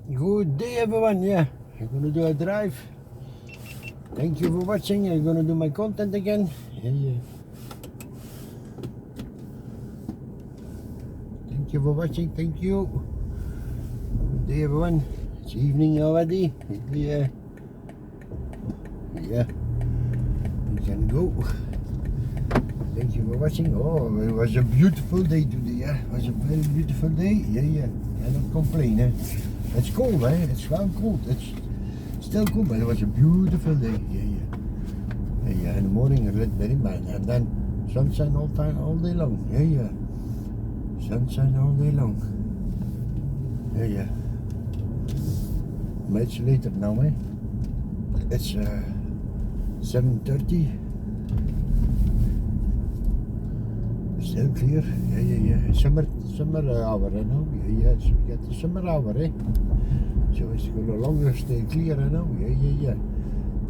Good day everyone, yeah. I'm gonna do a drive. Thank you for watching. I'm gonna do my content again. Yeah. Thank you for watching, thank you. Good day everyone. It's evening already. Yeah. Yeah. We can go. Thank you for watching. Oh, it was a beautiful day today, yeah. It was a very beautiful day. Yeah. Cannot complain, eh. It's cold, eh? It's well cold. It's still cold, but it was a beautiful day. Yeah. In the morning a little very bad, and then sunshine all day long. Yeah. Sunshine all day long. Yeah. Much later now, eh? It's 7:30. Still clear. Yeah. Summer hour, I know. Yeah. So we get the summer hour, eh? So it's gonna longer stay clear, I know. Yeah.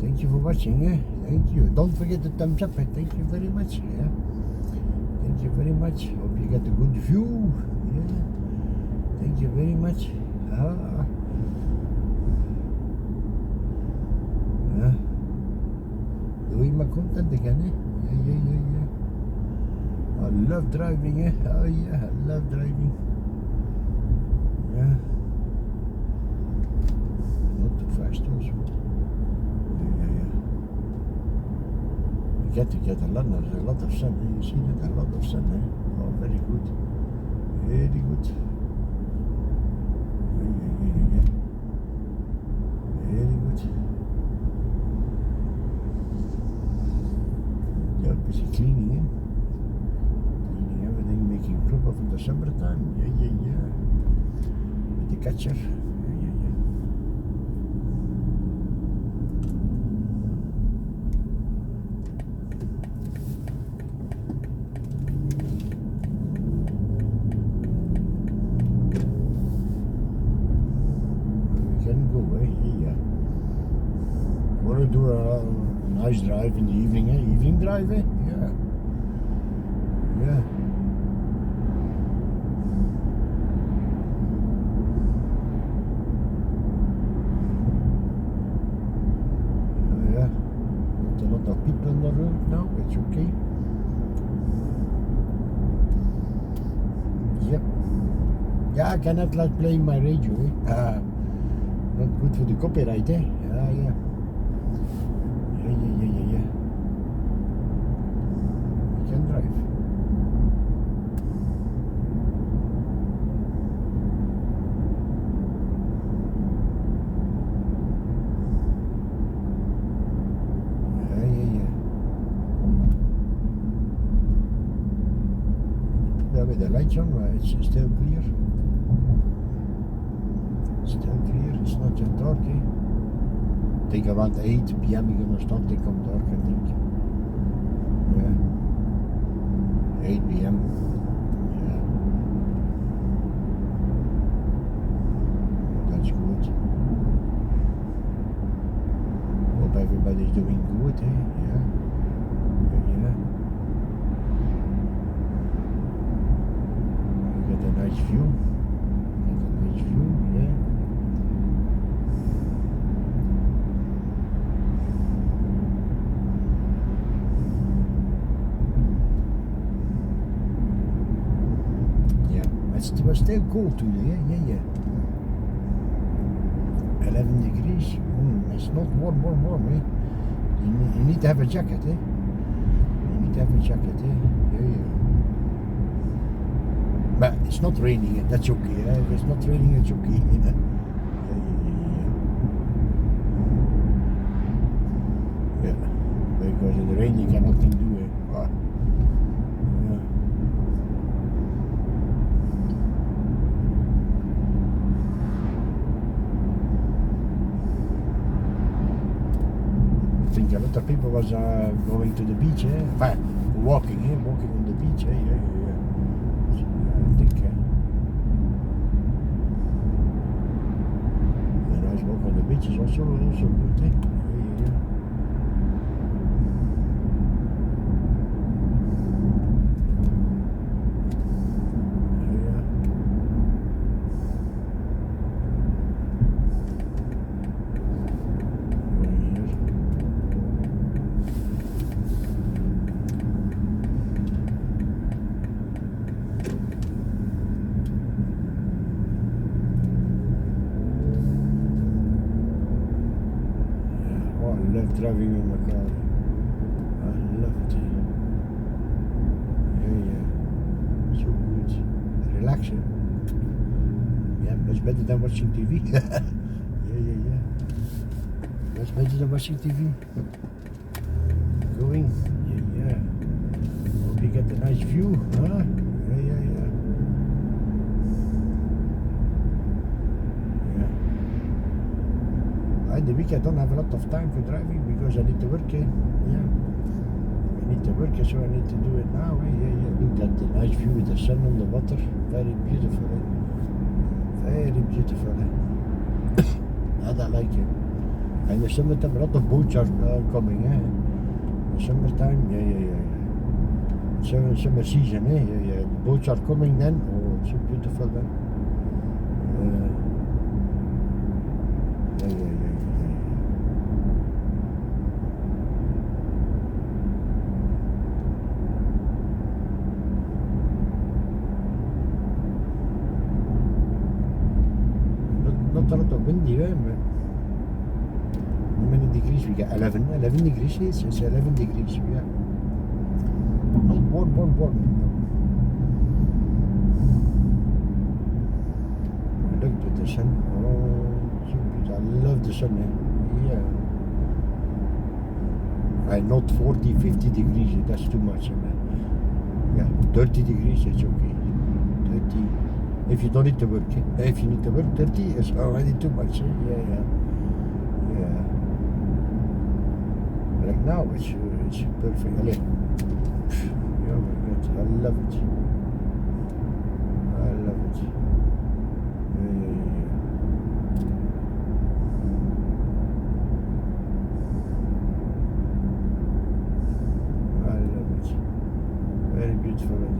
Thank you for watching, eh? Thank you. Don't forget the thumbs up, eh? Thank you very much. Yeah. Thank you very much. Hope you get a good view. Yeah. Thank you very much. Yeah. Doing my content again, eh? Yeah. I love driving, eh? Oh yeah, I love driving. Yeah. Not too fast also. Yeah. You get to get a lot of sun, eh? You see that? A lot of sun, eh? Oh, very good. Very good. Yeah. Very good. Yeah, busy cleaning, eh? Cleaning everything, making proper for the summertime. Yeah. With the catcher. Yeah. We can go, eh? Yeah. Want to do a nice drive in the evening, eh? Evening drive, eh? Yeah. Not a lot of people on the road now, it's okay. Yep. Yeah, I cannot like play my radio, eh? Not good for the copyright, eh? Yeah. We can drive. Yeah, with the lights on, it's still clear. Still clear, it's not yet dark, eh? I think around 8 p.m. we're gonna start to come dark, I think. Yeah. 8 p.m. Yeah. That's good. Hope everybody's doing good, eh? Yeah. We got a nice view. Yeah. It was still cold today, yeah. 11 degrees. It's not warm, eh? You need to have a jacket, eh? Yeah. But it's not raining, that's okay, eh? If it's not raining, it's okay. Yeah. Because in the rain you can nothing do, eh? I think a lot of people was going to the beach, eh? Walking on the beach, eh? Yeah. I think a nice walk on the beach is also good, eh? Yeah. love driving in my car. I love it. Yeah. So good. Relaxing. Yeah, much better than watching TV. Yeah. Much better than watching TV. Going. Yeah. Hope you get a nice view, huh? Yeah. The week I don't have a lot of time for driving because I need to work. Yeah, I need to work, so I need to do it now. Yeah. Look at the nice view with the sun on the water. Very beautiful. Very beautiful. That I like it. And in the summertime, a lot of boats are coming. In the summertime, yeah. Summer season, yeah. The boats are coming then. Oh, so beautiful then. Yeah. Not a lot of windy, but how many degrees we get? 11 degrees, yes, it's 11 degrees, yeah. Not warm. Look at the sun, oh, so beautiful. I love the sun, yeah. Not 40, 50 degrees, that's too much, yeah, 30 degrees, it's okay. 30. If you don't need to work, if you need to work, 30 is already too much. Yeah. Like now, it's perfect. Yeah, my God, I love it. Yeah. I love it. Very beautiful weather.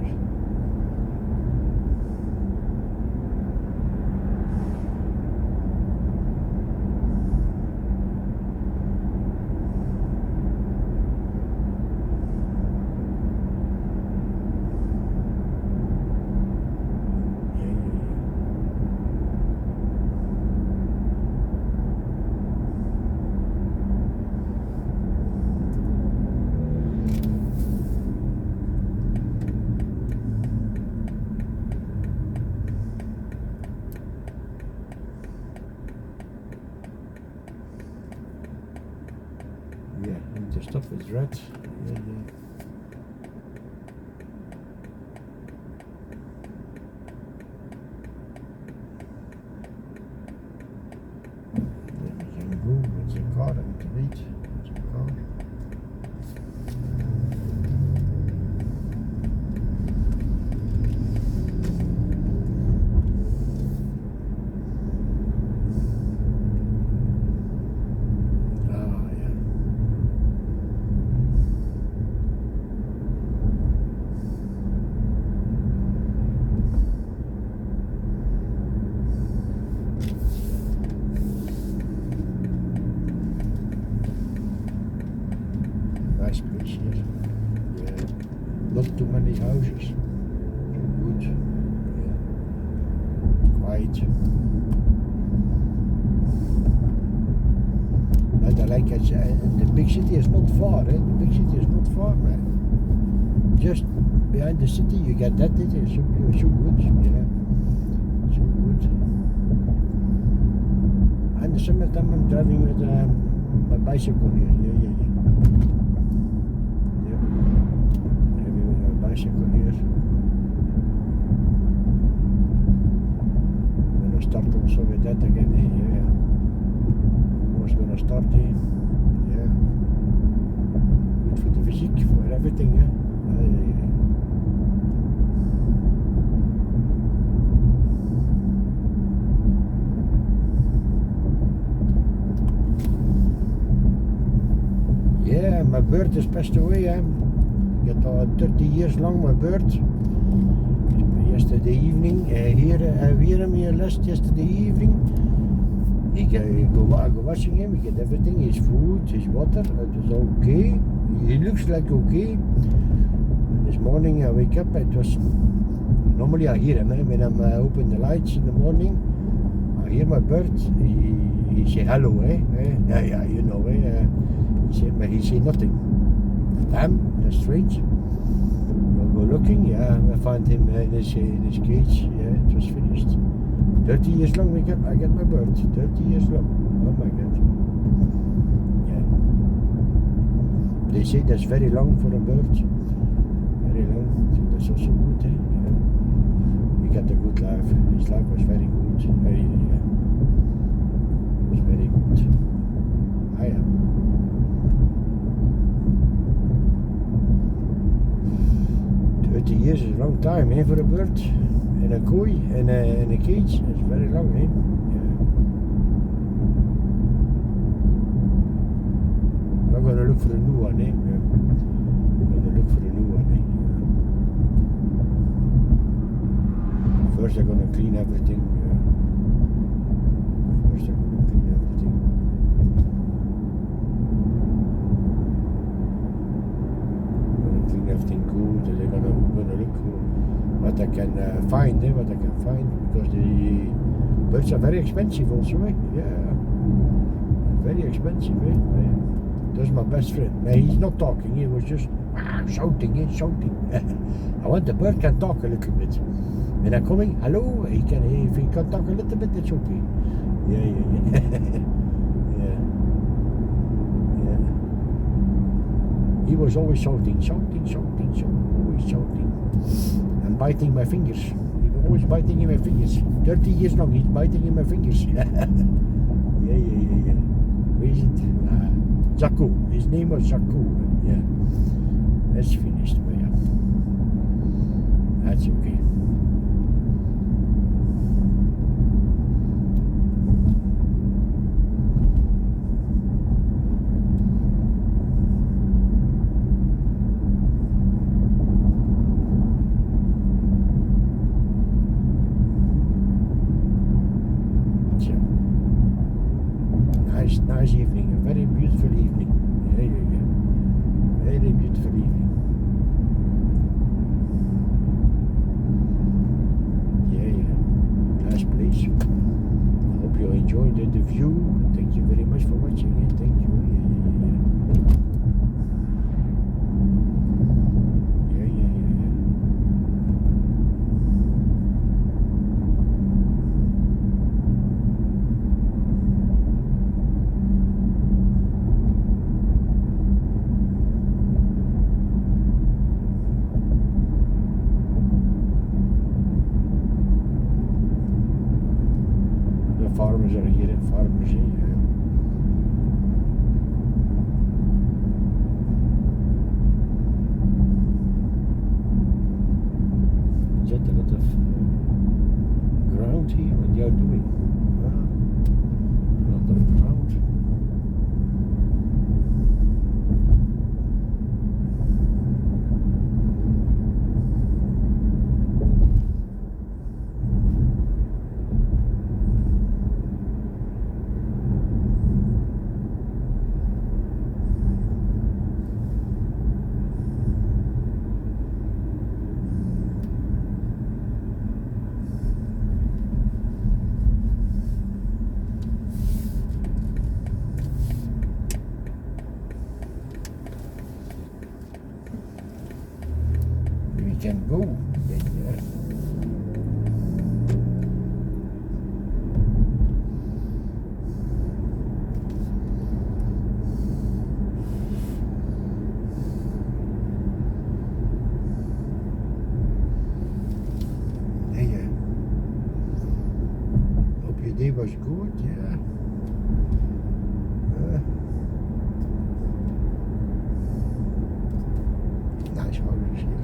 Yeah, and the stuff is red. Yeah. Then we can go with the car and to wait with the car. Nice place here. Yeah. Not too many houses. Good. Yeah. Quiet. But I like it. The big city is not far. The big city is not far, man. Just behind the city, you get that. It is so good. Yeah. So good. And the summertime, I'm driving with my bicycle here. Yeah. Bicycle here. I'm gonna start also with that again. Yeah. Was gonna start. Yeah. Good for the physique, for everything. Yeah, my bird has passed away. Get 30 years long, my bird. Yesterday evening, here yesterday evening. I go watching him, we get everything, his food, his water, it was okay. He looks like okay. And this morning I wake up, it was, normally I hear him, when I'm open the lights in the morning, I hear my bird, he say hello, Yeah, you know, He said nothing. Damn, that's strange. We'll go looking, yeah, I found him in his cage, yeah, it was finished. 30 years long I get my bird, 30 years long, oh my god. Yeah. They say that's very long for a bird, very long, so that's also good, eh? Yeah. He got a good life, his life was very good, yeah. It was very good. I am. 30 years is a long time, eh, for a bird. In a koi, in a cage, it's very long, eh? Yeah. We're gonna look for a new one, eh? Yeah. We're gonna look for a new one, eh? Yeah. First I'm gonna clean everything, yeah. First I'm gonna clean everything. Everything good, and they're gonna look what I can find, what I can find, because the birds are very expensive also, eh? Yeah, very expensive, eh? Yeah. That's my best friend. He's not talking, he was just shouting, shouting. I want the bird can talk a little bit. When I'm coming, hello, he can, if he can talk a little bit, it's okay. Yeah. Yeah. He was always shouting, always shouting, and biting my fingers. He was always biting in my fingers. 30 years long, he's biting in my fingers. Yeah. Crazy. Jaco, his name was Jaco. Yeah, that's finished, but yeah, that's okay. Nice evening, a very beautiful evening. Yeah. Very beautiful evening. Yeah. Nice place. I hope you enjoyed the view. Thank you very much for watching it. Thank you. Farmers are here, farmers here. Is that a lot of ground here? What they are doing? A lot of ground. Can go. Yeah. Hope your day was good. Yeah. Nice houses here.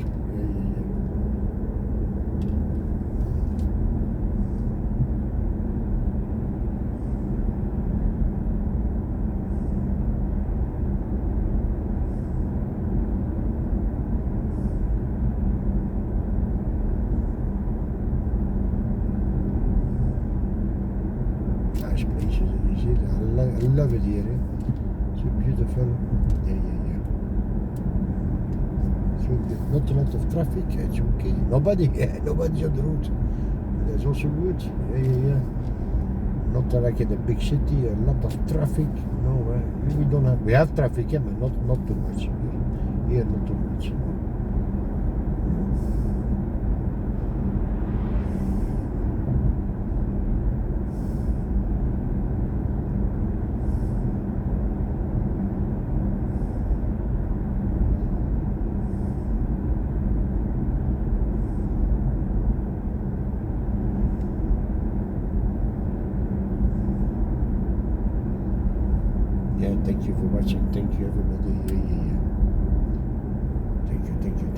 Nice places, you see, I love it here. It's so beautiful. Yeah. So not a lot of traffic, it's okay. Nobody's on the road. That's also good. Yeah. Not not like in a big city, a lot of traffic. No, we don't have. We have traffic, yeah, but not too much here. Here, not too much. No. Yeah, thank you for watching. Thank you, everybody. Yeah. Thank you.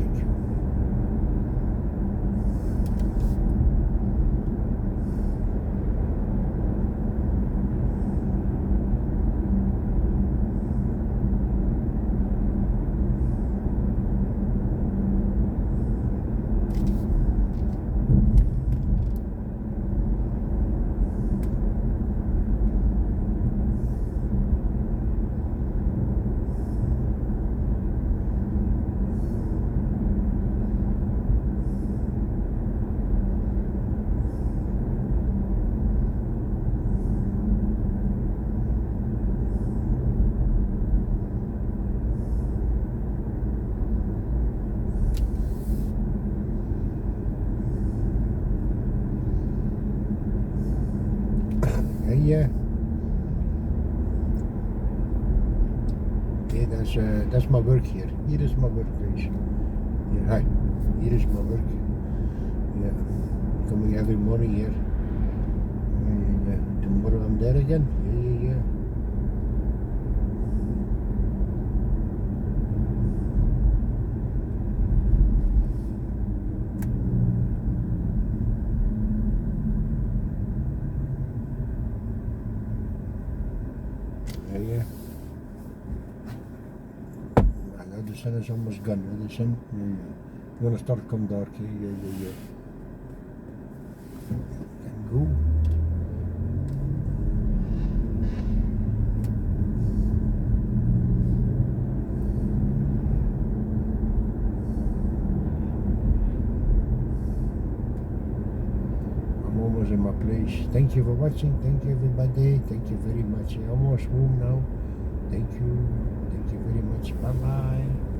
Yeah. Okay, that's my work here. Here is my workplace. Yeah, hi. Here is my work. Yeah, coming every morning here. And tomorrow I'm there again. Yeah. Yeah. Now the sun is almost gone. The sun, gonna start to come dark. Yeah. Can go. I'm almost in my place. Thank you for watching. Thank you, everybody. Thank you very much. I'm almost home now. Thank you very much. Bye bye.